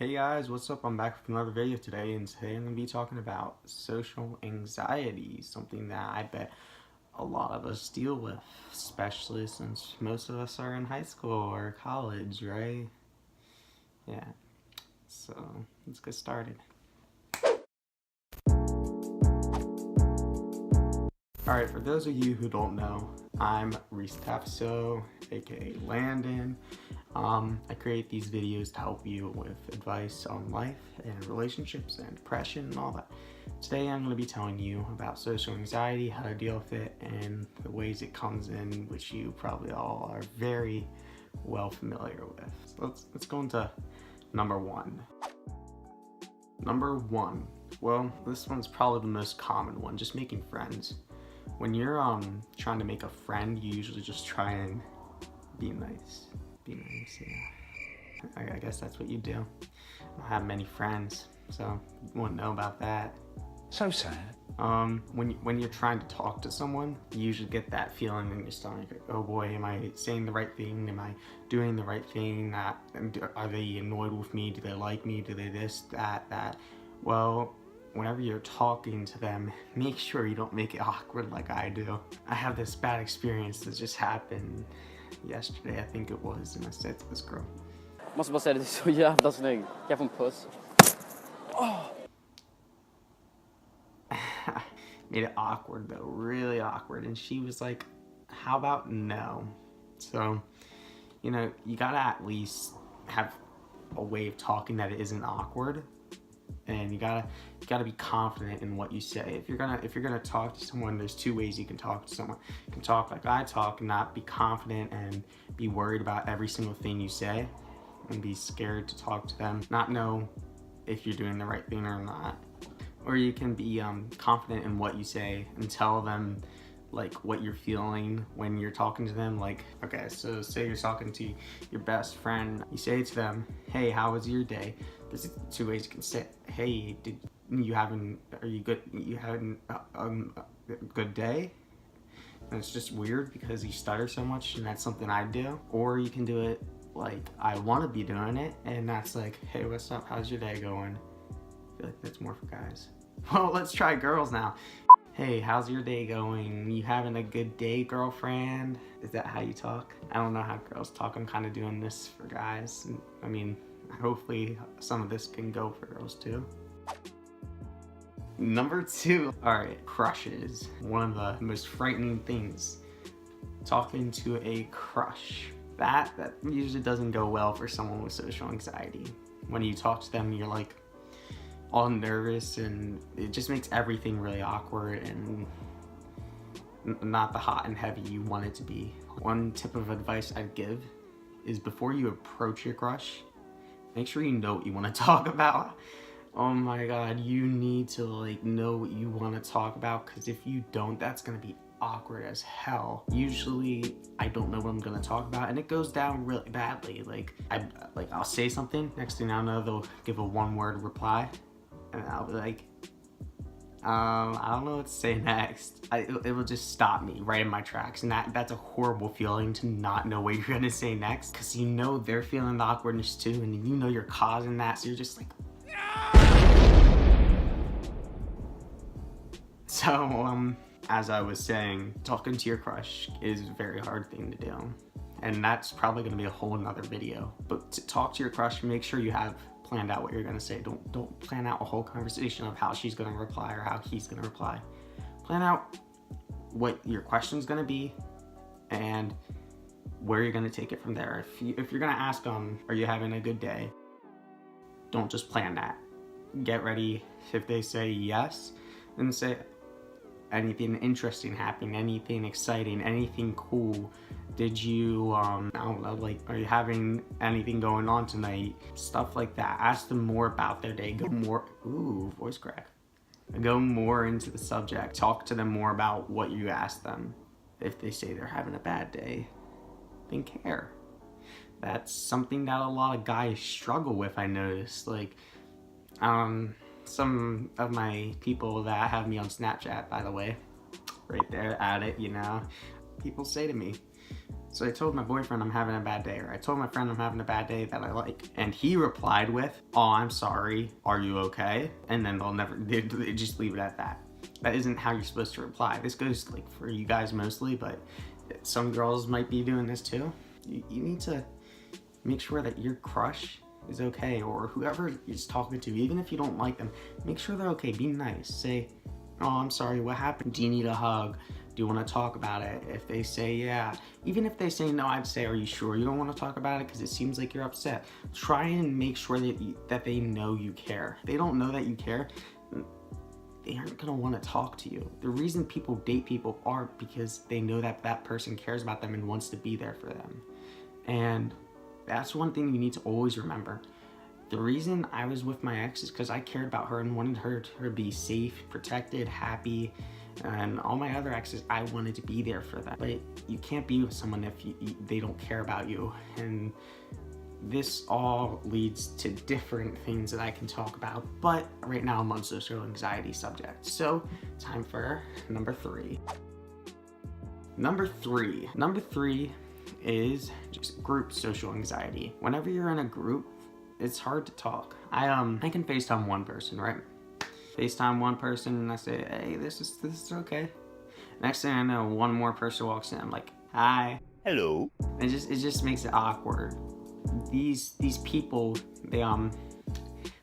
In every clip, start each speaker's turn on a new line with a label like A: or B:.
A: Hey guys, what's up? I'm back with another video today, and today I'm going to be talking about social anxiety, something that I bet a lot of us deal with, especially since most of us are in high school or college, right? Yeah, so let's get started. Alright, for those of you who don't know, I'm Reiss, aka Landon. I create these videos to help you with advice on life and relationships and depression and all that. Today I'm going to be telling you about social anxiety, how to deal with it, and the ways it comes in, which you probably all are very well familiar with. So let's go into number one. Number one, well, this one's probably the most common one, just making friends. When you're trying to make a friend, you usually just try and be nice. Yeah. I guess that's what you do. I don't have many friends, so you wouldn't know about that.
B: So sad.
A: When you're trying to talk to someone, you usually get that feeling in your stomach, like, oh boy, am I saying the right thing? Am I doing the right thing? Are they annoyed with me? Do they like me? Do they this, that? Well, whenever you're talking to them, make sure you don't make it awkward like I do. I have this bad experience that just happened yesterday, I think it was, and I said to this girl,
C: Måste bara säga, det är så jävla snygg. Kan jag få en puss?
A: made it awkward though, really awkward, and she was like, how about no? So, you know, you gotta at least have a way of talking that it isn't awkward, and you gotta be confident in what you say. If you're gonna talk to someone, there's two ways you can talk to someone. You can talk like I talk and not be confident and be worried about every single thing you say and be scared to talk to them, not know if you're doing the right thing or not. Or you can be confident in what you say and tell them like what you're feeling when you're talking to them. Like, okay, so say you're talking to your best friend, you say to them, hey, how was your day? There's two ways you can say, hey, are you good? You having a good day? And it's just weird because you stutter so much, and that's something I do. Or you can do it like I want to be doing it, and that's like, hey, what's up? How's your day going? I feel like that's more for guys. Well, let's try girls now. Hey, how's your day going? You having a good day, girlfriend? Is that how you talk? I don't know how girls talk. I'm kind of doing this for guys. I mean, hopefully some of this can go for girls too. Number two, all right, crushes. One of the most frightening things. Talking to a crush. That usually doesn't go well for someone with social anxiety. When you talk to them, you're like all nervous, and it just makes everything really awkward and not the hot and heavy you want it to be. One tip of advice I'd give is before you approach your crush, make sure you know what you want to talk about. Oh my god, you need to like know what you want to talk about, because if you don't, that's gonna be awkward as hell. Usually I don't know what I'm gonna talk about, and it goes down really badly. I'll say something, next thing I know they'll give a one-word reply, and I'll be like, I don't know what to say next. It will just stop me right in my tracks, and that's a horrible feeling, to not know what you're gonna say next, because you know they're feeling the awkwardness too, and you know you're causing that, so you're just like, so as I was saying, talking to your crush is a very hard thing to do, and that's probably going to be a whole another video. But to talk to your crush, make sure you have planned out what you're going to say. Don't plan out a whole conversation of how she's going to reply or how he's going to reply. Plan out what your question's going to be and where you're going to take it from there. If you're going to ask them, are you having a good day? Don't just plan that. Get ready. If they say yes, then say, anything interesting happening, anything exciting, anything cool? Did you, I don't know, like, are you having anything going on tonight? Stuff like that. Ask them more about their day. Go more, ooh, voice crack. Go more into the subject. Talk to them more about what you asked them. If they say they're having a bad day, then care. That's something that a lot of guys struggle with, I noticed. Like, some of my people that have me on Snapchat, by the way, right there at it, you know, people say to me, So I told my boyfriend I'm having a bad day, or I told my friend I'm having a bad day that I like. And he replied with, "Oh, I'm sorry. Are you okay?" And then they just leave it at that. That isn't how you're supposed to reply. This goes like for you guys mostly, but some girls might be doing this too. You need to make sure that your crush is okay, or whoever is talking to, even if you don't like them, make sure they're okay. Be nice. Say, "Oh, I'm sorry, what happened? Do you need a hug? Do you want to talk about it?" If they say yeah, even if they say no, I'd say, "Are you sure you don't want to talk about it? Because it seems like you're upset." Try and make sure that they know you care. If they don't know that you care, they aren't gonna want to talk to you. The reason people date people are because they know that that person cares about them and wants to be there for them. And that's one thing you need to always remember. The reason I was with my ex is because I cared about her and wanted her to be safe, protected, happy, and all my other exes, I wanted to be there for them. But you can't be with someone if they don't care about you. And this all leads to different things that I can talk about, but right now I'm on social anxiety subject. So time for number 3. Number three is just group social anxiety. Whenever you're in a group, it's hard to talk. I can FaceTime one person, right? FaceTime one person and I say, "Hey, this is okay." Next thing I know, one more person walks in. I'm like, "Hi."
B: Hello.
A: It just makes it awkward. These people, they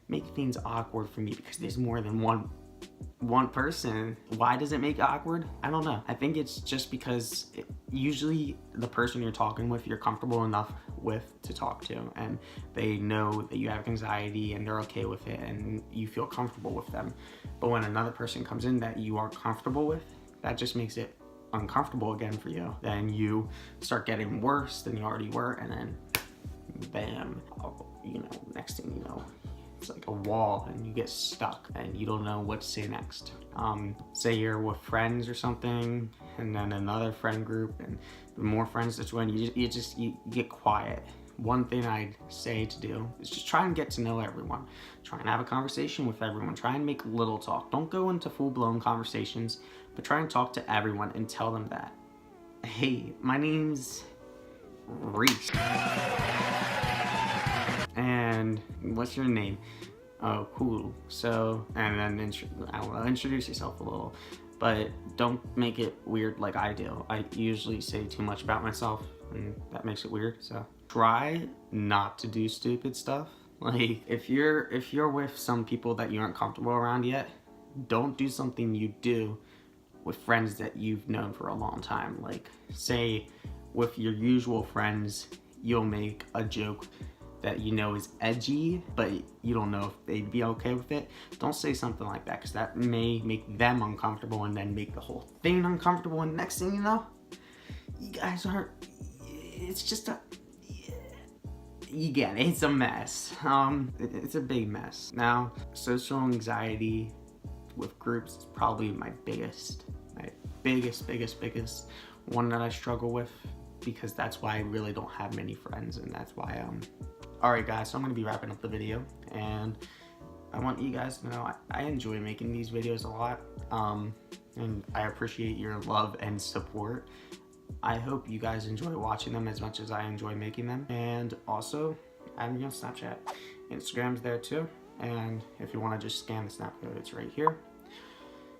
A: make things awkward for me because there's more than one person. Why does it make it awkward? I don't know. I think it's just because usually the person you're talking with, you're comfortable enough with to talk to, and they know that you have anxiety and they're okay with it and you feel comfortable with them. But when another person comes in that you aren't comfortable with, that just makes it uncomfortable again for you. Then you start getting worse than you already were, and then bam, next thing you know, it's like a wall and you get stuck and you don't know what to say next. Say you're with friends or something, and then another friend group, and the more friends that join, you get quiet. One thing I'd say to do is just try and get to know everyone. Try and have a conversation with everyone. Try and make little talk. Don't go into full-blown conversations, but try and talk to everyone and tell them that, "Hey, my name's Reiss. And what's your name?" "Oh, cool. So," and then introduce yourself a little, but don't make it weird like I do. I usually say too much about myself and that makes it weird. So try not to do stupid stuff. Like if you're with some people that you aren't comfortable around yet, don't do something you do with friends that you've known for a long time. Like say with your usual friends, you'll make a joke that you know is edgy, but you don't know if they'd be okay with it. Don't say something like that, because that may make them uncomfortable and then make the whole thing uncomfortable, and next thing you know, you guys aren't, it's just a, you get it, it's a mess. It's a big mess. Now, social anxiety with groups is probably my biggest one that I struggle with, because that's why I really don't have many friends, and that's why alright guys, so I'm gonna be wrapping up the video, and I want you guys to know I enjoy making these videos a lot, and I appreciate your love and support. I hope you guys enjoy watching them as much as I enjoy making them, and also add me on Snapchat. Instagram's there too, and if you want to just scan the snap code, it's right here.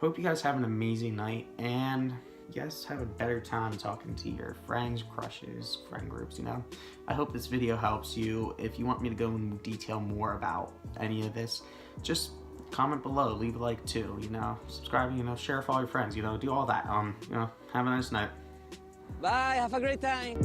A: Hope you guys have an amazing night, and you guys have a better time talking to your friends, crushes, friend groups, you know? I hope this video helps you. If you want me to go in detail more about any of this, just comment below, leave a like too, you know? Subscribe, you know, share with all your friends, you know, do all that. You know, have a nice night.
D: Bye, have a great time.